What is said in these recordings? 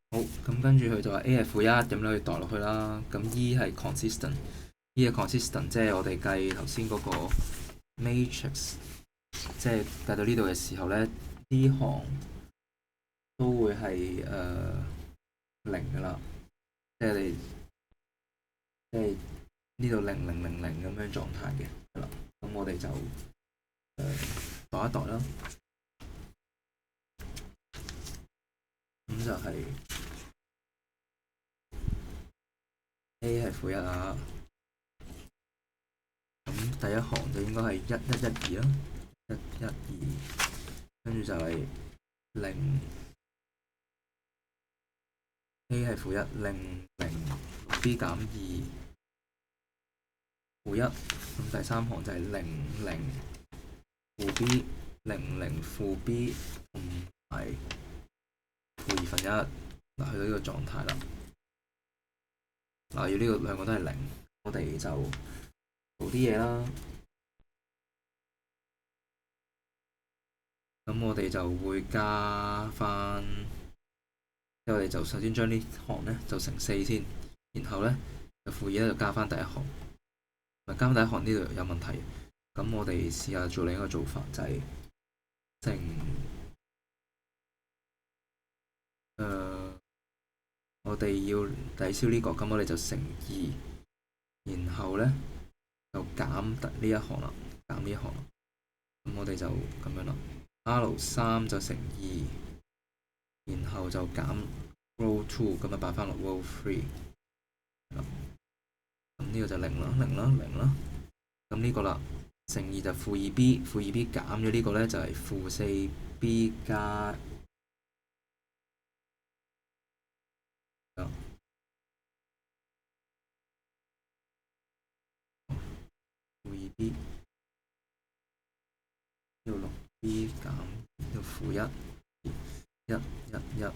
好，咁跟住佢就話 A 係負一，咁你可以代落去啦。咁 E 係 consistent，E 係 consistent，即係我哋計頭先嗰個 matrix，即係計到呢度嘅時候咧，呢行都會係零噶啦，即係你即係呢度零零零零咁樣狀態嘅，係啦。咁我哋就度一度啦。咁就係 A 係負一啊。咁第一行就應該係1 1 1 2啦，1 1 2，跟住就係零 A 係負一，零零 B 減2負一。咁第三行就係零零負 B，零零負 B 同埋負1/2。嗱，去到呢個狀態啦。嗱，要呢個兩個都係零，我哋就做啲嘢啦。咁我哋就會加翻，即係我哋就首先將呢行咧就乘4先，然後咧就負2咧就加翻第一行，咪加翻第一行呢度有問題。咁我哋試下做另一個做法，就係乘我哋要抵消呢個，咁我哋就乘2，然後咧就減呢一行啦，減呢一行啦。咁我哋就咁樣啦。R3就乘2，然後就減 row 2，咁就擺翻落 row 3。咁呢個就零啦，零啦，零啦。咁呢個啦，乘2就負2B，負2B 減咗呢個咧就係負4B 加負2B，呢度 6B 減呢度負1，1 1 1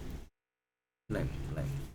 0 0。